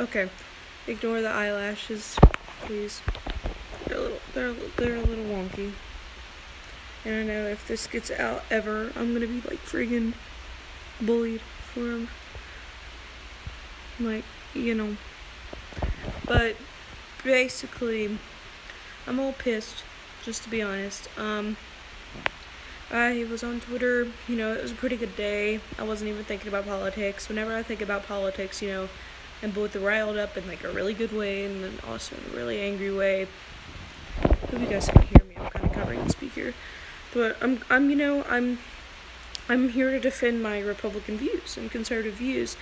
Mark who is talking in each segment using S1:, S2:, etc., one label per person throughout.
S1: Okay, ignore the eyelashes, please. They're a little wonky. And I know if this gets out ever, I'm gonna be like friggin' bullied for them. Like, you know. But basically, I'm all pissed, just to be honest. I was on Twitter, it was a pretty good day. I wasn't even thinking about politics. Whenever I think about politics, I'm both riled up in like a really good way and then also in a really angry way. Hope you guys can hear me. I'm kind of covering the speaker, but I'm here to defend my Republican views and conservative views.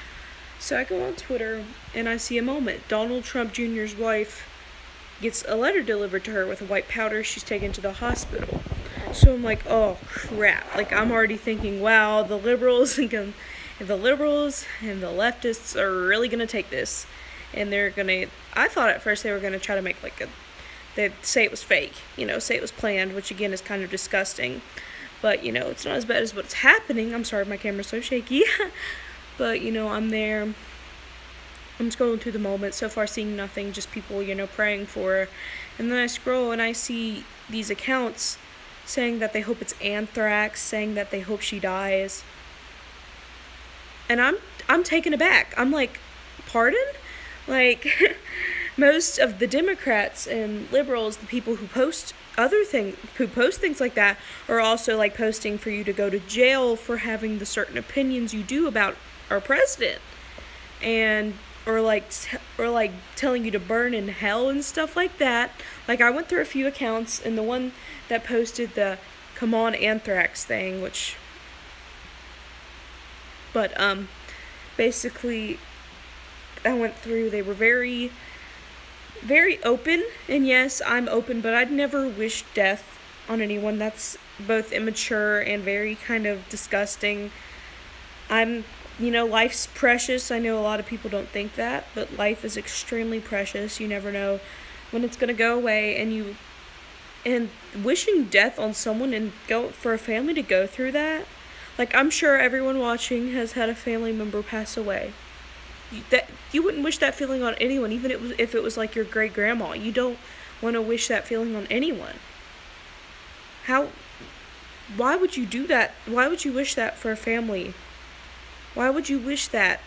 S1: So I go on Twitter and I see a moment. Donald Trump Jr.'s wife gets a letter delivered to her with a white powder. She's taken to the hospital. So I'm like, oh crap. Like, I'm already thinking, wow, the liberals and the leftists are really gonna take this, and I thought at first they were gonna try to make they'd say it was fake, say it was planned, which again is kind of disgusting. But, it's not as bad as what's happening. I'm sorry, my camera's so shaky. But, I'm there. I'm scrolling through the moment, so far seeing nothing, just people, praying for her. And then I scroll and I see these accounts saying that they hope it's anthrax, saying that they hope she dies. And I'm taken aback. I'm like, pardon? Like, most of the Democrats and liberals, the people who post things like that, are also like posting for you to go to jail for having the certain opinions you do about our president, and or telling you to burn in hell and stuff like that. Like, I went through a few accounts, and the one that posted the "come on anthrax" thing, basically, I went through. They were very, very open, and yes, I'm open, but I'd never wish death on anyone. That's both immature and very kind of disgusting. Life's precious. I know a lot of people don't think that, but life is extremely precious. You never know when it's gonna go away, and wishing death on someone and for a family to go through that. Like, I'm sure everyone watching has had a family member pass away. You wouldn't wish that feeling on anyone, even if it was like your great grandma. You don't want to wish that feeling on anyone. Why would you do that? Why would you wish that for a family? Why would you wish that?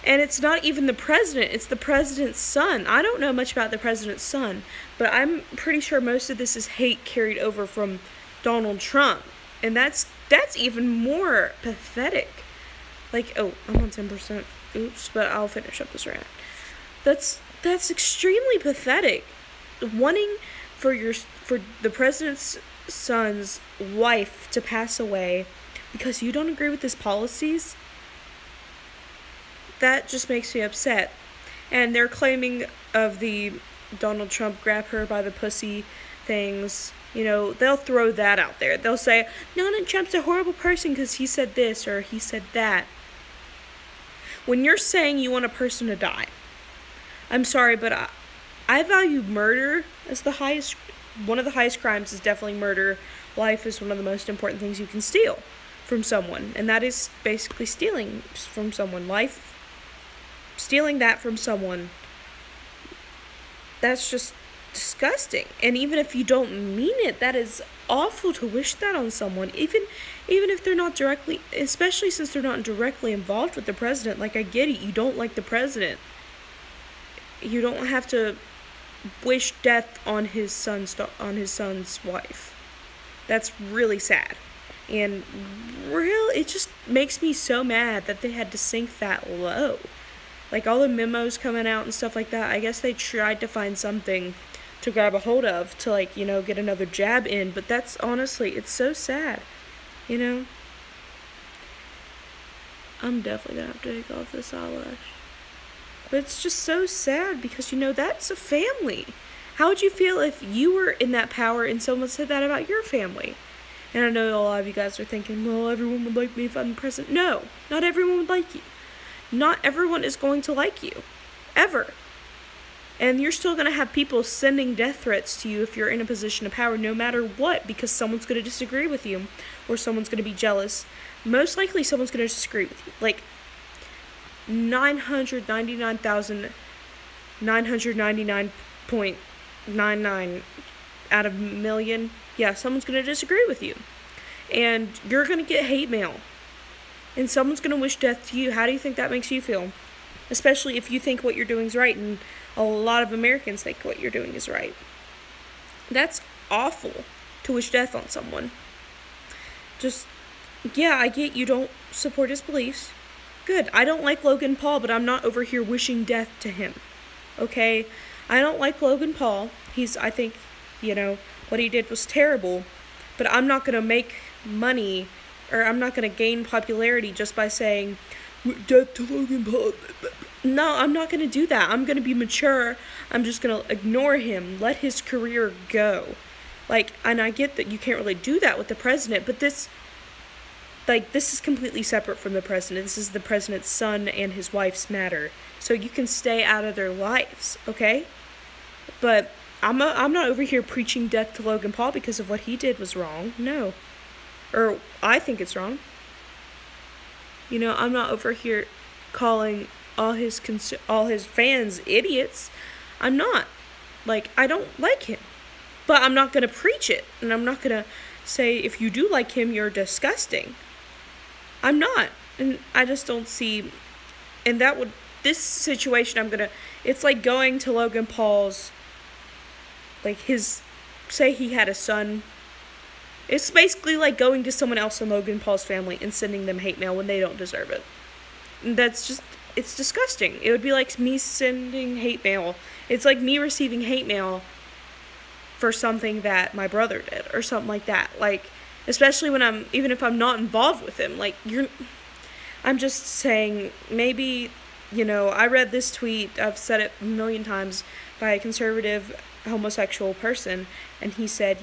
S1: And it's not even the president, it's the president's son. I don't know much about the president's son, but I'm pretty sure most of this is hate carried over from Donald Trump. And that's even more pathetic. Like, oh, I'm on 10%. Oops, but I'll finish up this rant. That's extremely pathetic. Wanting for the president's son's wife to pass away because you don't agree with his policies, that just makes me upset. And they're claiming of the Donald Trump grab her by the pussy things. They'll throw that out there. They'll say, Donald Trump's a horrible person because he said this or he said that. When you're saying you want a person to die, I'm sorry, but I value murder as the highest. One of the highest crimes is definitely murder. Life is one of the most important things you can steal from someone, and that is basically stealing from someone. Life, stealing that from someone, that's just disgusting. And even if you don't mean it, that is awful to wish that on someone, even if they're not directly, especially since they're not directly involved with the president. Like, I get it, you don't like the president, you don't have to wish death on his son's wife. That's really sad, and it just makes me so mad that they had to sink that low. Like, all the memos coming out and stuff like that, I guess they tried to find something to grab a hold of to, get another jab in, but that's honestly, it's so sad, I'm definitely gonna have to take off this eyelash. But it's just so sad because, that's a family. How would you feel if you were in that power and someone said that about your family? And I know a lot of you guys are thinking, well, everyone would like me if I'm the president. No, not everyone would like you. Not everyone is going to like you, ever. And you're still going to have people sending death threats to you if you're in a position of power, no matter what, because someone's going to disagree with you, or someone's going to be jealous. Most likely someone's going to disagree with you. Like, 999,999.99 out of a million, yeah, someone's going to disagree with you. And you're going to get hate mail. And someone's going to wish death to you. How do you think that makes you feel? Especially if you think what you're doing is right, and a lot of Americans think what you're doing is right. That's awful, to wish death on someone. Just, yeah, I get you don't support his beliefs. Good. I don't like Logan Paul, but I'm not over here wishing death to him. Okay? I don't like Logan Paul. I think, what he did was terrible. But I'm not going to make money, or I'm not going to gain popularity just by saying, death to Logan Paul. No, I'm not going to do that. I'm going to be mature. I'm just going to ignore him. Let his career go. And I get that you can't really do that with the president, but this is completely separate from the president. This is the president's son and his wife's matter. So you can stay out of their lives, okay? But I'm not over here preaching death to Logan Paul because of what he did was wrong. No. Or I think it's wrong. I'm not over here calling all his fans idiots. I'm not. I don't like him. But I'm not going to preach it. And I'm not going to say, if you do like him, you're disgusting. I'm not. And I just don't see. And this situation, it's like going to Logan Paul's, say he had a son. It's basically like going to someone else in Logan Paul's family and sending them hate mail when they don't deserve it. And it's disgusting. It would be like me sending hate mail. It's like me receiving hate mail for something that my brother did or something like that. Especially when even if I'm not involved with him, I'm just saying, maybe, I read this tweet, I've said it a million times, by a conservative homosexual person, and he said,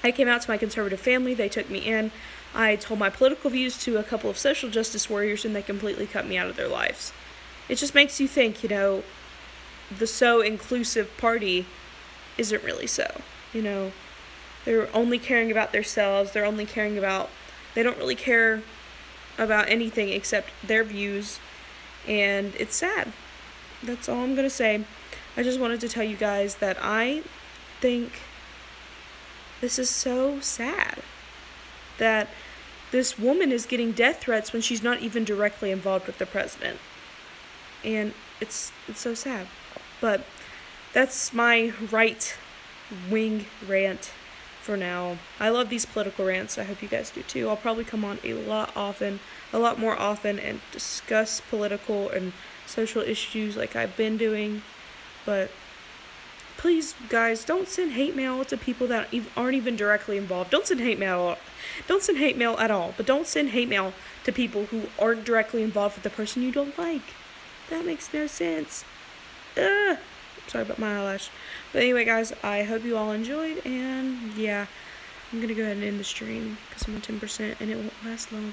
S1: I came out to my conservative family, they took me in, I told my political views to a couple of social justice warriors, and they completely cut me out of their lives. It just makes you think, the so inclusive party isn't really so, They're only caring about themselves, they don't really care about anything except their views, and it's sad. That's all I'm going to say. I just wanted to tell you guys that I think this is so sad that this woman is getting death threats when she's not even directly involved with the president. And it's so sad. But that's my right-wing rant for now. I love these political rants. I hope you guys do too. I'll probably come on a lot more often, and discuss political and social issues like I've been doing. But please, guys, don't send hate mail to people that aren't even directly involved. Don't send hate mail. Don't send hate mail at all. But don't send hate mail to people who aren't directly involved with the person you don't like. That makes no sense. Ugh. Sorry about my eyelash. But anyway, guys, I hope you all enjoyed, and yeah, I'm gonna go ahead and end the stream because I'm on 10% and it won't last long.